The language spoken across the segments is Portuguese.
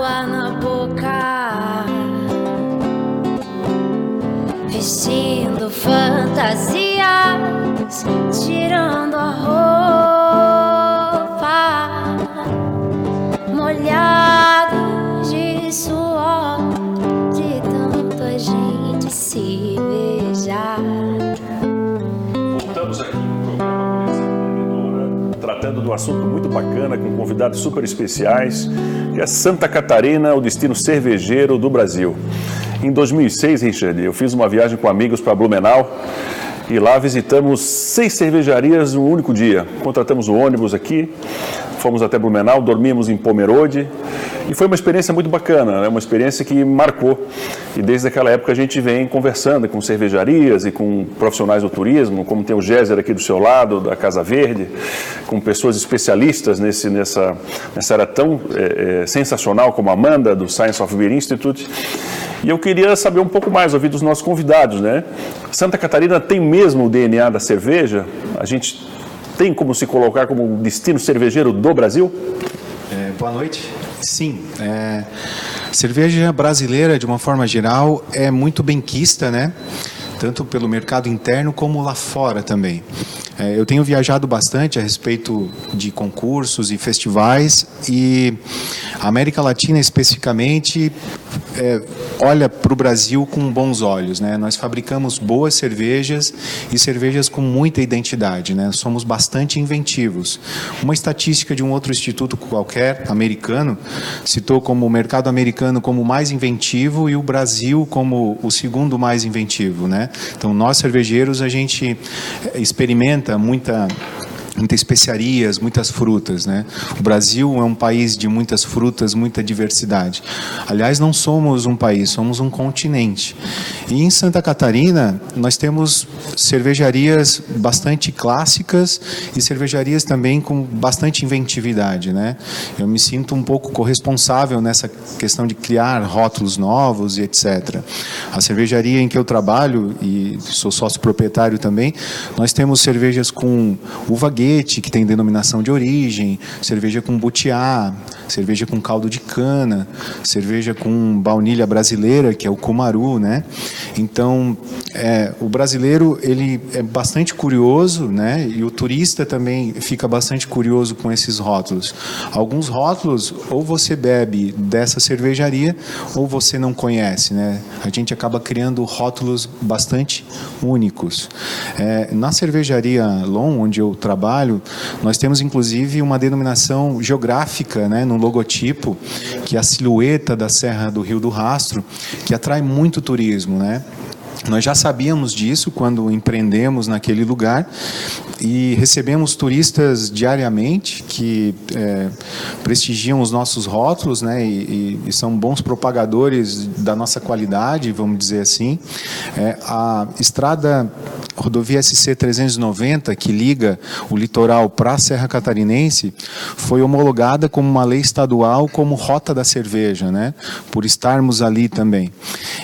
água na boca, vestindo fantasias, tirando a roupa, molhado de suor, de tanto a gente se beijar. Voltamos aqui no programa Conexão Empreendedora, tratando de um assunto muito bacana, com convidados super especiais, que é Santa Catarina, o destino cervejeiro do Brasil. Em 2006, Richard, eu fiz uma viagem com amigos para Blumenau e lá visitamos 6 cervejarias num único dia. Contratamos o ônibus aqui, fomos até Blumenau, dormimos em Pomerode e foi uma experiência muito bacana, né? Uma experiência que marcou. E desde aquela época a gente vem conversando com cervejarias e com profissionais do turismo, como tem o Géser aqui do seu lado, da Casa Verde, com pessoas especialistas nessa área tão sensacional como a Amanda, do Science of Beer Institute. E eu queria saber um pouco mais, ouvir dos nossos convidados, né? Santa Catarina tem mesmo o DNA da cerveja? A gente tem como se colocar como destino cervejeiro do Brasil? Boa noite. Sim, cerveja brasileira, de uma forma geral, é muito benquista, né? Tanto pelo mercado interno como lá fora também. Eu tenho viajado bastante a respeito de concursos e festivais e a América Latina especificamente olha para o Brasil com bons olhos, né? Nós fabricamos boas cervejas e cervejas com muita identidade, né? Somos bastante inventivos. Uma estatística de um outro instituto qualquer, americano, citou como o mercado americano como o mais inventivo e o Brasil como o segundo mais inventivo, né? Então, nós cervejeiros, a gente experimenta muitas especiarias, muitas frutas, né? O Brasil é um país de muitas frutas, muita diversidade. Aliás, não somos um país, somos um continente. E em Santa Catarina, nós temos cervejarias bastante clássicas e cervejarias também com bastante inventividade, né? Eu me sinto um pouco corresponsável nessa questão de criar rótulos novos e etc. A cervejaria em que eu trabalho, e sou sócio proprietário também, nós temos cervejas com uva que tem denominação de origem, cerveja com butiá, cerveja com caldo de cana, cerveja com baunilha brasileira, que é o cumaru, né? Então, o brasileiro, ele é bastante curioso, né? E o turista também fica bastante curioso com esses rótulos. Alguns rótulos, ou você bebe dessa cervejaria, ou você não conhece, né? A gente acaba criando rótulos bastante únicos. Na cervejaria Long, onde eu trabalho, nós temos inclusive uma denominação geográfica, né, no logotipo, que é a silhueta da Serra do Rio do Rastro, que atrai muito turismo, né? Nós já sabíamos disso quando empreendemos naquele lugar e recebemos turistas diariamente que prestigiam os nossos rótulos, né, e são bons propagadores da nossa qualidade, vamos dizer assim. A estrada rodovia SC 390, que liga o litoral para a Serra Catarinense, foi homologada como uma lei estadual como rota da cerveja, né, por estarmos ali também.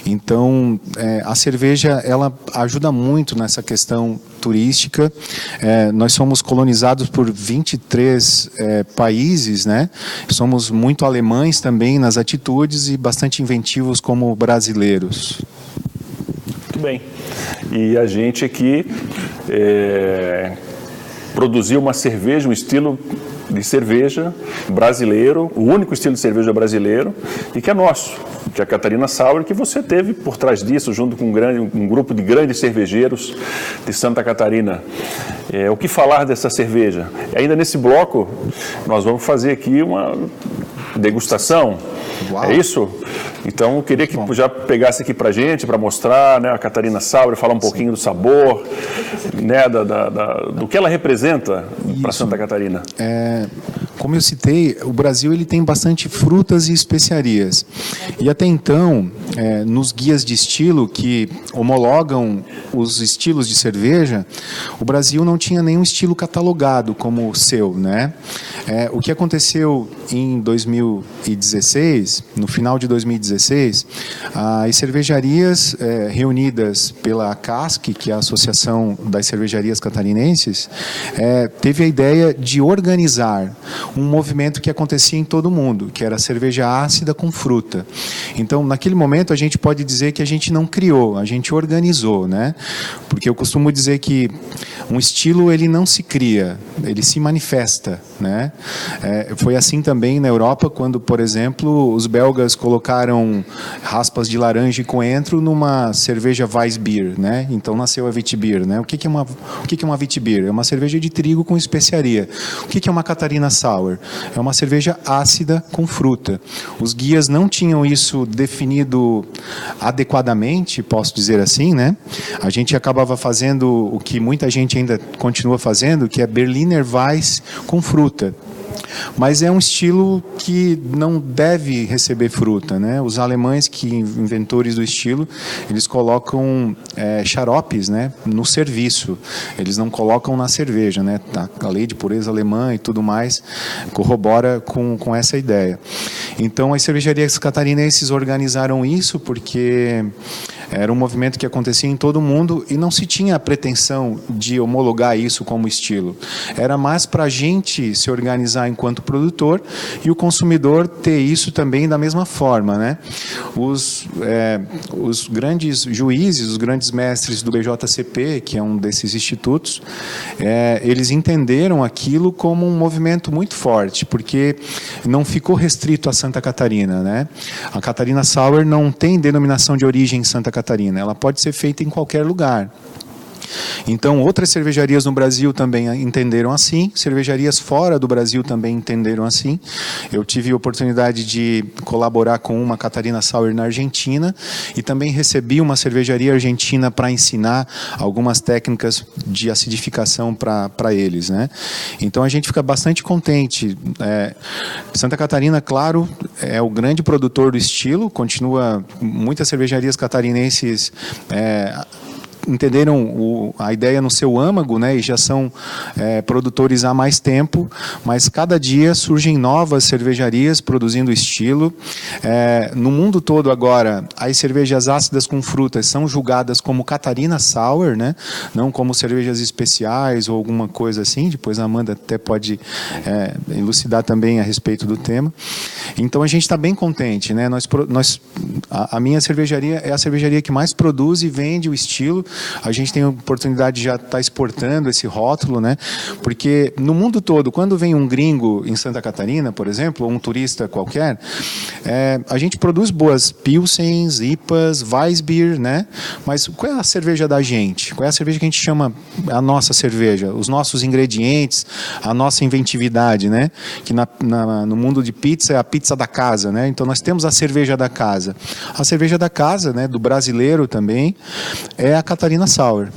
Então, a cerveja ela ajuda muito nessa questão turística. Nós somos colonizados por 23 países, né? Somos muito alemães também nas atitudes e bastante inventivos como brasileiros. Muito bem. E a gente aqui produziu uma cerveja, um estilo de cerveja brasileiro, o único estilo de cerveja brasileiro e que é nosso, que é a Catarina Sour, que você teve por trás disso, junto com um grupo de grandes cervejeiros de Santa Catarina. O que falar dessa cerveja? Ainda nesse bloco, nós vamos fazer aqui uma degustação. Uau. É isso? Então, eu queria que já pegasse aqui para a gente, para mostrar, né, a Catarina Sour, falar um pouquinho do sabor, né, do que ela representa para Santa Catarina. Como eu citei, o Brasil ele tem bastante frutas e especiarias. E até então, nos guias de estilo que homologam os estilos de cerveja, o Brasil não tinha nenhum estilo catalogado como o seu, né? O que aconteceu em 2016, no final de 2016, as cervejarias reunidas pela ACASC, que é a Associação das Cervejarias Catarinenses, teve a ideia de organizar um movimento que acontecia em todo o mundo, que era a cerveja ácida com fruta. Então, naquele momento, a gente pode dizer que a gente não criou, a gente organizou, né? Porque eu costumo dizer que um estilo, ele não se cria, ele se manifesta, né? Foi assim também na Europa, quando, por exemplo, os belgas colocaram raspas de laranja e coentro numa cerveja Weissbier, né? Então nasceu a Witbier, né? O que é uma Witbier? É uma cerveja de trigo com especiaria. O que é uma Catarina Sour? É uma cerveja ácida com fruta. Os guias não tinham isso definido adequadamente, posso dizer assim, né? A gente acabava fazendo o que muita gente ainda continua fazendo, que é Berliner Weiss com fruta. Mas é um estilo que não deve receber fruta, né? Os alemães, que inventores do estilo, eles colocam xaropes, né, no serviço. Eles não colocam na cerveja, né? A lei de pureza alemã e tudo mais corrobora com essa ideia. Então, as cervejarias catarinenses organizaram isso porque era um movimento que acontecia em todo o mundo e não se tinha a pretensão de homologar isso como estilo. Era mais para a gente se organizar enquanto produtor e o consumidor ter isso também da mesma forma, né? Os grandes juízes, os grandes mestres do BJCP, que é um desses institutos, eles entenderam aquilo como um movimento muito forte, porque não ficou restrito a Santa Catarina, né? A Catarina Sour não tem denominação de origem em Santa Catarina, ela pode ser feita em qualquer lugar. Então, outras cervejarias no Brasil também entenderam assim, cervejarias fora do Brasil também entenderam assim. Eu tive a oportunidade de colaborar com uma Catarina Sour na Argentina e também recebi uma cervejaria argentina para ensinar algumas técnicas de acidificação para eles, né? Então, a gente fica bastante contente. Santa Catarina, claro, é o grande produtor do estilo, muitas cervejarias catarinenses entenderam a ideia no seu âmago, né, e já são produtores há mais tempo, mas cada dia surgem novas cervejarias produzindo estilo. No mundo todo agora, as cervejas ácidas com frutas são julgadas como Catarina Sour, né, não como cervejas especiais ou alguma coisa assim. Depois a Amanda até pode elucidar também a respeito do tema. Então a gente está bem contente, né? A minha cervejaria é a cervejaria que mais produz e vende o estilo. A gente tem a oportunidade de já estar exportando esse rótulo, né? Porque no mundo todo, quando vem um gringo em Santa Catarina, por exemplo, ou um turista qualquer, a gente produz boas Pilsens, IPAs, Weissbier, né? Mas qual é a cerveja da gente? Qual é a cerveja que a gente chama a nossa cerveja? Os nossos ingredientes, a nossa inventividade, né? Que no mundo de pizza é a pizza da casa, né? Então nós temos a cerveja da casa. A cerveja da casa, né, do brasileiro também, é a Catarina Sour.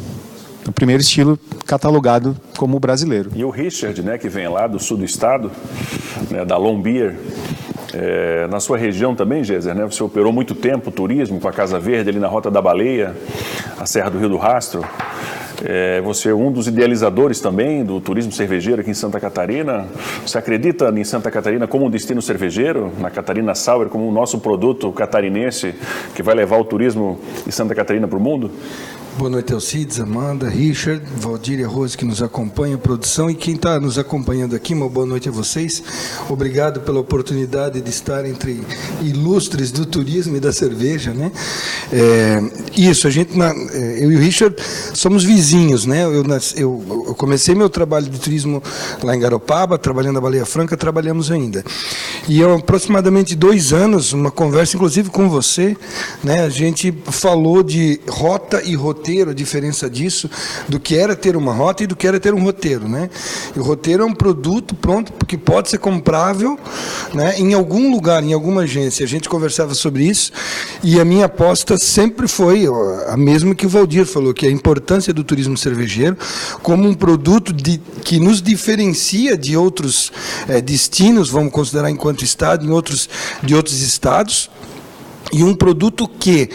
O primeiro estilo catalogado como brasileiro. E o Richard, né, que vem lá do sul do estado, né, da Lombier, na sua região também, Géser, né? Você operou muito tempo turismo com a Casa Verde ali na Rota da Baleia, a Serra do Rio do Rastro. Você é um dos idealizadores também do turismo cervejeiro aqui em Santa Catarina. Você acredita em Santa Catarina como um destino cervejeiro, na Catarina Sour como o nosso produto catarinense que vai levar o turismo de Santa Catarina para o mundo? Boa noite, Alcides, Amanda, Richard, Valdir e a Rose, que nos acompanham, a produção, e quem está nos acompanhando aqui, uma boa noite a vocês. Obrigado pela oportunidade de estar entre ilustres do turismo e da cerveja, né? Eu e o Richard somos vizinhos, né? Eu comecei meu trabalho de turismo lá em Garopaba, trabalhando na Baleia Franca, trabalhamos ainda. E há aproximadamente 2 anos, uma conversa, inclusive com você, né? A gente falou de rota e roteiro, a diferença disso, do que era ter uma rota e do que era ter um roteiro, né? E o roteiro é um produto pronto, que pode ser comprável, né, em algum lugar, em alguma agência. A gente conversava sobre isso e a minha aposta sempre foi a mesma que o Valdir falou, que é a importância do turismo cervejeiro como um produto que nos diferencia de outros destinos, vamos considerar enquanto estado, de outros estados, e um produto que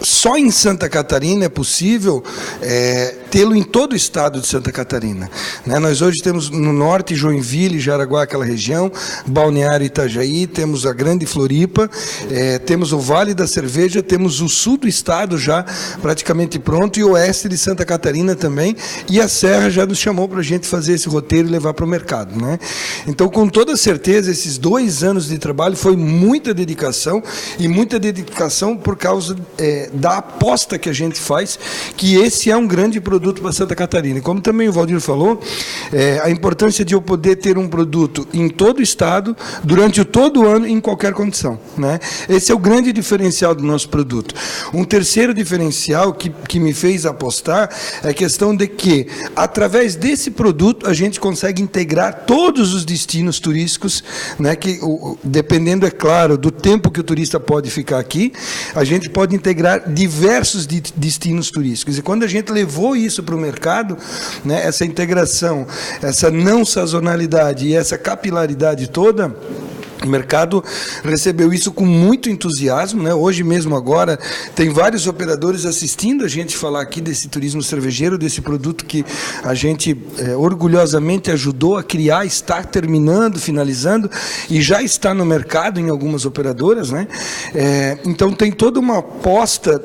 só em Santa Catarina é possível tê-lo em todo o estado de Santa Catarina, né? Nós hoje temos no norte Joinville, Jaraguá, aquela região, Balneário Itajaí, temos a Grande Floripa, temos o Vale da Cerveja, temos o sul do estado já praticamente pronto e o oeste de Santa Catarina também, e a Serra já nos chamou para a gente fazer esse roteiro e levar para o mercado, né? Então, com toda certeza, esses 2 anos de trabalho foi muita dedicação, e muita dedicação por causa da aposta que a gente faz, que esse é um grande produto para Santa Catarina. E como também o Valdir falou, a importância de eu poder ter um produto em todo o estado, durante todo o ano, em qualquer condição, né? Esse é o grande diferencial do nosso produto. Um terceiro diferencial que me fez apostar é a questão de que, através desse produto, a gente consegue integrar todos os destinos turísticos, né, que, dependendo, é claro, do tempo que o turista pode ficar aqui, a gente pode integrar diversos destinos turísticos. E quando a gente levou isso para o mercado, né, essa integração, essa não sazonalidade e essa capilaridade toda, o mercado recebeu isso com muito entusiasmo, né? Hoje mesmo, agora, tem vários operadores assistindo a gente falar aqui desse turismo cervejeiro, desse produto que a gente orgulhosamente ajudou a criar, está terminando, finalizando, e já está no mercado em algumas operadoras, né? Então, tem toda uma aposta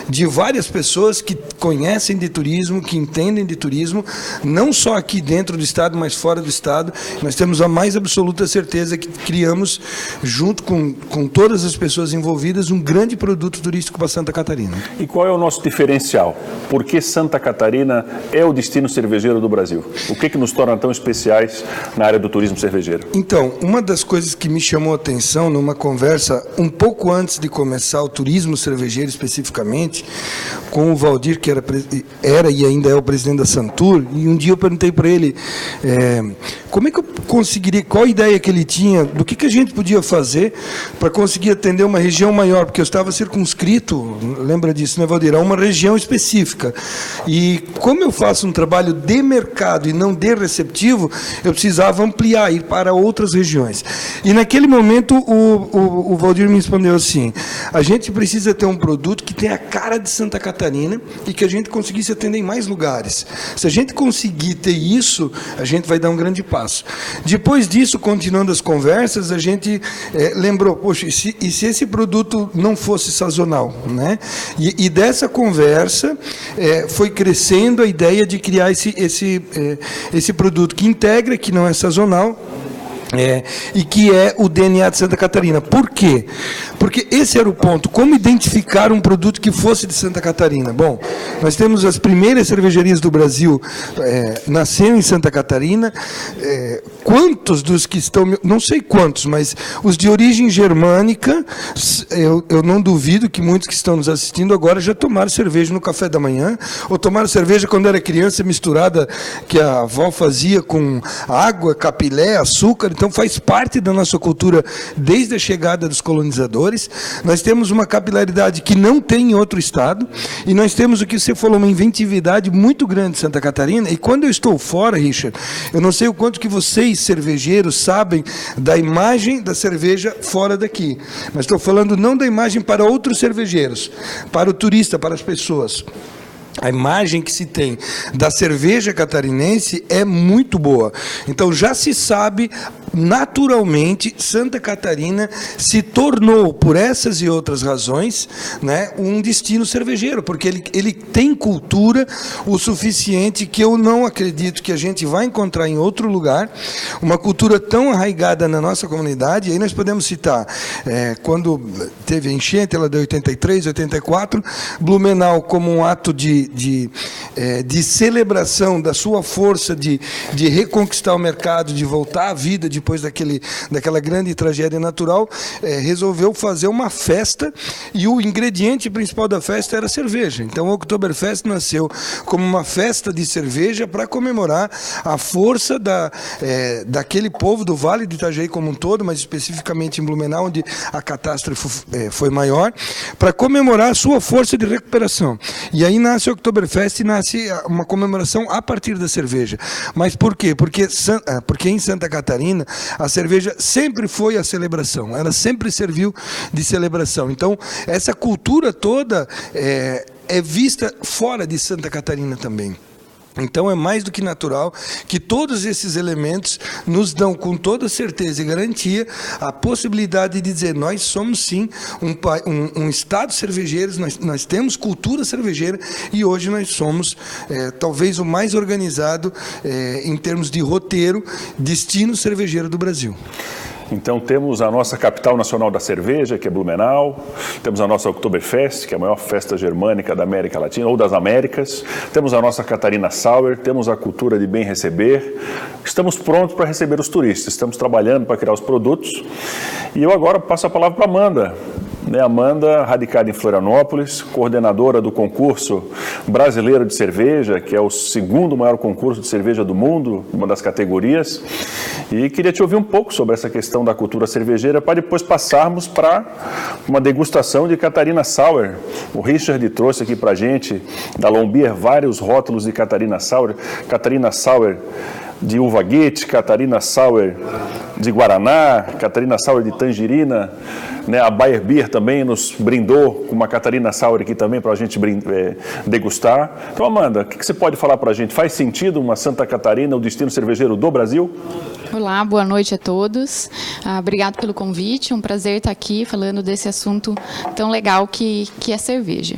de várias pessoas que conhecem de turismo, que entendem de turismo, não só aqui dentro do estado, mas fora do estado. Nós temos a mais absoluta certeza que criamos, junto com todas as pessoas envolvidas, um grande produto turístico para Santa Catarina. E qual é o nosso diferencial? Por que Santa Catarina é o destino cervejeiro do Brasil? O que nos torna tão especiais na área do turismo cervejeiro? Então, uma das coisas que me chamou a atenção numa conversa um pouco antes de começar o turismo cervejeiro especificamente, com o Valdir, que era e ainda é o presidente da Santur, e um dia eu perguntei para ele como é que eu conseguiria, qual a ideia que ele tinha, do que a gente podia fazer para conseguir atender uma região maior, porque eu estava circunscrito, lembra disso, né, Valdir, a uma região específica. E como eu faço um trabalho de mercado e não de receptivo, eu precisava ampliar, ir para outras regiões. E naquele momento o Valdir me respondeu assim: a gente precisa ter um produto que tenha a cara de Santa Catarina e que a gente conseguisse atender em mais lugares. Se a gente conseguir ter isso, a gente vai dar um grande passo. Depois disso, continuando as conversas, a gente lembrou, poxa, e se esse produto não fosse sazonal, né? E dessa conversa foi crescendo a ideia de criar esse produto que integra, que não é sazonal, e que é o DNA de Santa Catarina. Por quê? Porque esse era o ponto. Como identificar um produto que fosse de Santa Catarina? Bom, nós temos as primeiras cervejarias do Brasil, nasceram em Santa Catarina. Quantos dos que estão, não sei quantos, mas os de origem germânica, eu não duvido que muitos que estão nos assistindo agora já tomaram cerveja no café da manhã, ou tomaram cerveja quando era criança, misturada, que a avó fazia com água, capilé, açúcar. Então faz parte da nossa cultura desde a chegada dos colonizadores. Nós temos uma capilaridade que não tem em outro estado, e nós temos o que você falou, uma inventividade muito grande em Santa Catarina. E quando eu estou fora, Richard, eu não sei o quanto que vocês, cervejeiros, sabem da imagem da cerveja fora daqui, mas estou falando não da imagem para outros cervejeiros, para o turista, para as pessoas. A imagem que se tem da cerveja catarinense é muito boa. Então já se sabe, naturalmente, Santa Catarina se tornou, por essas e outras razões, né, um destino cervejeiro, porque ele tem cultura o suficiente, que eu não acredito que a gente vai encontrar em outro lugar, uma cultura tão arraigada na nossa comunidade. E aí nós podemos citar, quando teve a enchente, ela de 83, 84, Blumenau, como um ato de celebração da sua força de reconquistar o mercado, de voltar à vida depois daquela grande tragédia natural, resolveu fazer uma festa, e o ingrediente principal da festa era a cerveja. Então o Oktoberfest nasceu como uma festa de cerveja para comemorar a força daquele povo do Vale do Itajaí como um todo, mas especificamente em Blumenau, onde a catástrofe foi maior, para comemorar a sua força de recuperação. E aí nasce o Oktoberfest, nasce uma comemoração a partir da cerveja. Mas por quê? Porque em Santa Catarina a cerveja sempre foi a celebração, ela sempre serviu de celebração. Então essa cultura toda é vista fora de Santa Catarina também. Então, é mais do que natural que todos esses elementos nos dão, com toda certeza e garantia, a possibilidade de dizer: nós somos, sim, um estado cervejeiro, nós temos cultura cervejeira, e hoje nós somos, talvez, o mais organizado, em termos de roteiro, destino cervejeiro do Brasil. Então temos a nossa capital nacional da cerveja, que é Blumenau, temos a nossa Oktoberfest, que é a maior festa germânica da América Latina, ou das Américas, temos a nossa Catarina Sauer, temos a cultura de bem receber, estamos prontos para receber os turistas, estamos trabalhando para criar os produtos, e eu agora passo a palavra para a Amanda. Amanda, radicada em Florianópolis, coordenadora do concurso brasileiro de cerveja, que é o segundo maior concurso de cerveja do mundo, uma das categorias, e queria te ouvir um pouco sobre essa questão da cultura cervejeira, para depois passarmos para uma degustação de Catarina Sauer. O Richard trouxe aqui para a gente, da Lombier, vários rótulos de Catarina Sauer de uva guete, Catarina Sauer de Guaraná, Catarina Sauer de tangerina, a Bayer Beer também nos brindou com uma Catarina Sauer aqui também para a gente degustar. Então, Amanda, o que você pode falar para a gente? Faz sentido uma Santa Catarina, o destino cervejeiro do Brasil? Olá, boa noite a todos. Obrigado pelo convite, um prazer estar aqui falando desse assunto tão legal que é cerveja.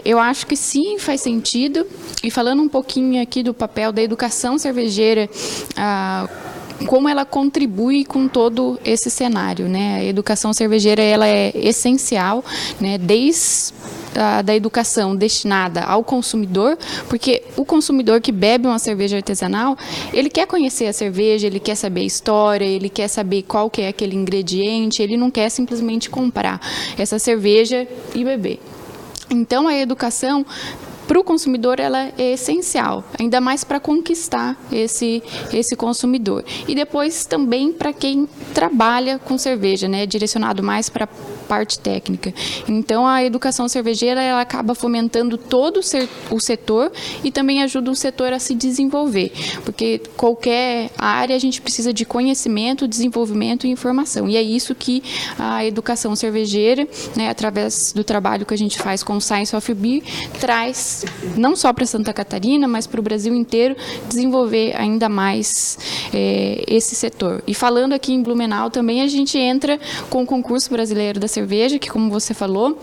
Eu acho que sim, faz sentido. E falando um pouquinho aqui do papel da educação cervejeira, como ela contribui com todo esse cenário, A educação cervejeira, ela é essencial, desde da educação destinada ao consumidor, porque o consumidor que bebe uma cerveja artesanal, ele quer conhecer a cerveja, ele quer saber a história, ele quer saber qual que é aquele ingrediente, ele não quer simplesmente comprar essa cerveja e beber. Então, a educação para o consumidor ela é essencial, ainda mais para conquistar esse consumidor. E depois também para quem trabalha com cerveja, direcionado mais para a parte técnica. Então, a educação cervejeira ela acaba fomentando todo o setor e também ajuda o setor a se desenvolver, porque qualquer área a gente precisa de conhecimento, desenvolvimento e informação. E é isso que a educação cervejeira, através do trabalho que a gente faz com o Science of Beer, traz não só para Santa Catarina, mas para o Brasil inteiro, desenvolver ainda mais esse setor. E falando aqui em Blumenau também, a gente entra com o concurso brasileiro da cerveja, que, como você falou,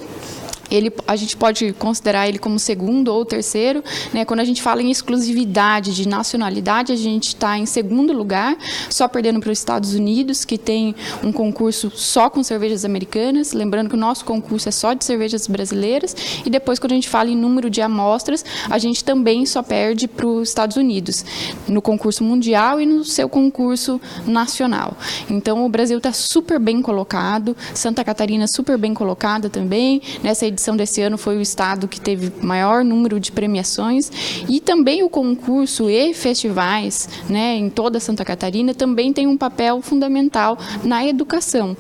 a gente pode considerar ele como segundo ou terceiro, Quando a gente fala em exclusividade de nacionalidade, a gente está em segundo lugar, só perdendo para os Estados Unidos, que tem um concurso só com cervejas americanas. Lembrando que o nosso concurso é só de cervejas brasileiras. E depois, quando a gente fala em número de amostras, a gente também só perde para os Estados Unidos, no concurso mundial e no seu concurso nacional. Então, o Brasil está super bem colocado, Santa Catarina super bem colocada também. Nessa edição desse ano foi o estado que teve maior número de premiações, e também o concurso e festivais, em toda Santa Catarina, também tem um papel fundamental na educação,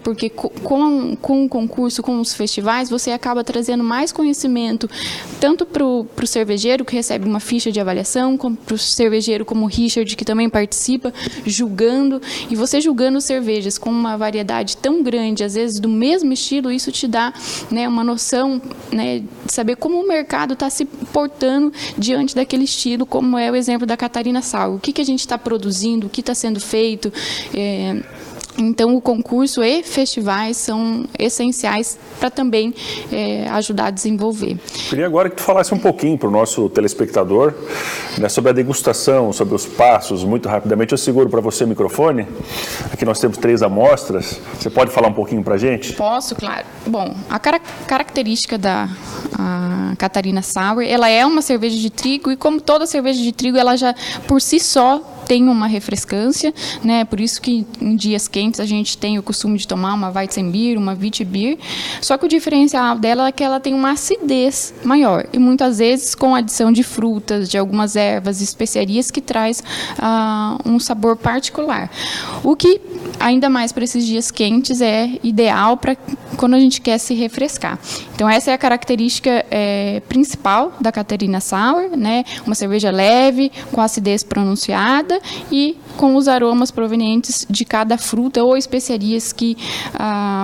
porque com o concurso, com os festivais, você acaba trazendo mais conhecimento, tanto para o cervejeiro, que recebe uma ficha de avaliação, como para o cervejeiro como o Richard, que também participa, julgando, e você julgando cervejas com uma variedade tão grande, às vezes do mesmo estilo, isso te dá uma noção de saber como o mercado está se portando diante daquele estilo, como é o exemplo da Catarina Sauer. O que a gente está produzindo, o que está sendo feito. Então, o concurso e festivais são essenciais para também ajudar a desenvolver. Queria agora que tu falasse um pouquinho para o nosso telespectador sobre a degustação, sobre os passos, muito rapidamente. Eu seguro para você o microfone. Aqui nós temos 3 amostras. Você pode falar um pouquinho para a gente? Posso, claro. Bom, a característica da Catarina Sauer, ela é uma cerveja de trigo, e como toda cerveja de trigo, ela já, por si só, tem uma refrescância, Por isso que em dias quentes a gente tem o costume de tomar uma Weizenbier, uma Witbier. Só que o diferencial dela é que ela tem uma acidez maior, e muitas vezes com adição de frutas, de algumas ervas, especiarias, que traz um sabor particular. O que ainda mais para esses dias quentes, é ideal para quando a gente quer se refrescar. Então, essa é a característica principal da Catarina Sour, né? Uma cerveja leve, com acidez pronunciada e com os aromas provenientes de cada fruta ou especiarias que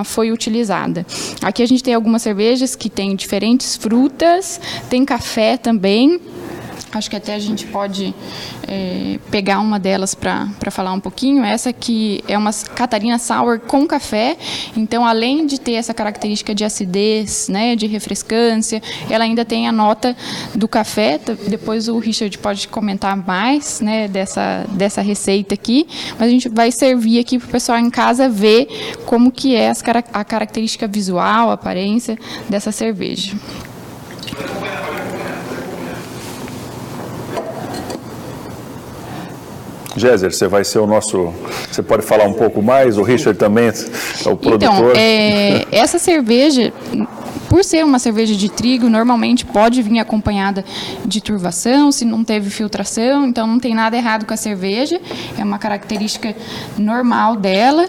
foi utilizada. Aqui a gente tem algumas cervejas que têm diferentes frutas, tem café também. Acho que até a gente pode pegar uma delas para falar um pouquinho. Essa aqui é uma Catarina Sour com café. Então, além de ter essa característica de acidez, né, de refrescância, ela ainda tem a nota do café. Depois o Richard pode comentar mais, né, dessa receita aqui. Mas a gente vai servir aqui para o pessoal em casa ver como que é a característica visual, a aparência dessa cerveja. Géser, você vai ser o nosso... Você pode falar um pouco mais? O Richard também é o produtor. Então, essa cerveja, por ser uma cerveja de trigo, normalmente pode vir acompanhada de turvação, se não teve filtração, então não tem nada errado com a cerveja, é uma característica normal dela.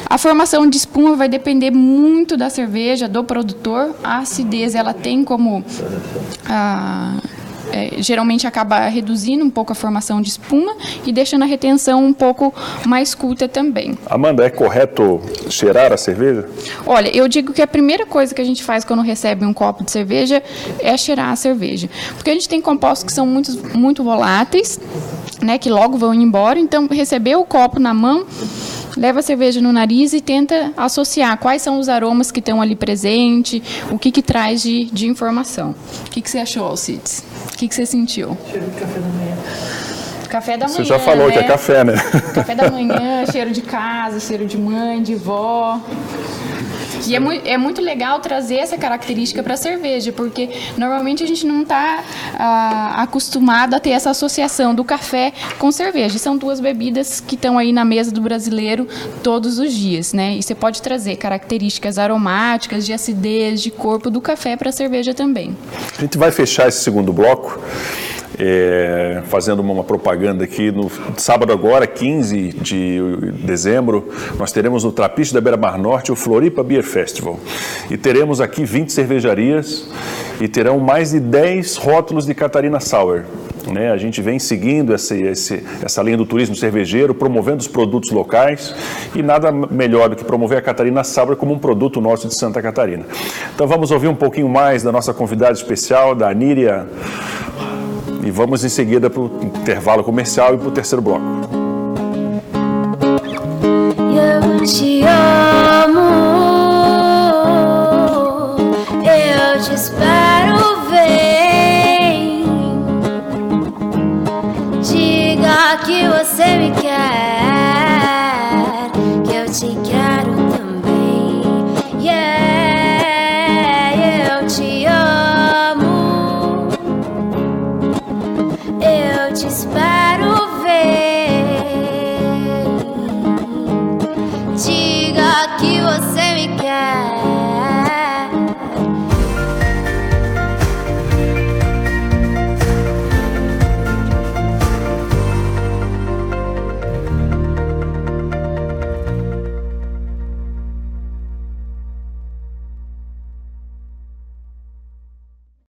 A formação de espuma vai depender muito da cerveja, do produtor. A acidez, ela tem como... geralmente acaba reduzindo um pouco a formação de espuma e deixando a retenção um pouco mais curta também. Amanda, é correto cheirar a cerveja? Olha, eu digo que a primeira coisa que a gente faz quando recebe um copo de cerveja é cheirar a cerveja. Porque a gente tem compostos que são muito voláteis, né, que logo vão embora. Então, receber o copo na mão, leva a cerveja no nariz e tenta associar quais são os aromas que estão ali presentes, o que traz de informação. O que você achou, Alcides? O que você sentiu? Cheiro de café da manhã. Café da manhã, você já falou, né, que é café, né? Café da manhã, cheiro de casa, cheiro de mãe, de vó. E é muito legal trazer essa característica para a cerveja, porque normalmente a gente não está acostumado a ter essa associação do café com cerveja. São duas bebidas que estão aí na mesa do brasileiro todos os dias, né? E você pode trazer características aromáticas, de acidez, de corpo do café para a cerveja também. A gente vai fechar esse segundo bloco fazendo uma propaganda aqui. No sábado agora, 15 de dezembro, nós teremos no Trapiche da Beira-Mar Norte o Floripa Beer Festival. E teremos aqui 20 cervejarias e terão mais de 10 rótulos de Catarina Sour. Né? A gente vem seguindo essa linha do turismo cervejeiro, promovendo os produtos locais, e nada melhor do que promover a Catarina Sour como um produto nosso de Santa Catarina. Então vamos ouvir um pouquinho mais da nossa convidada especial, da Aníria, e vamos em seguida para o intervalo comercial e para o terceiro bloco. Eu te amo, eu te espero, vem. Diga que você me quer, que eu te quero.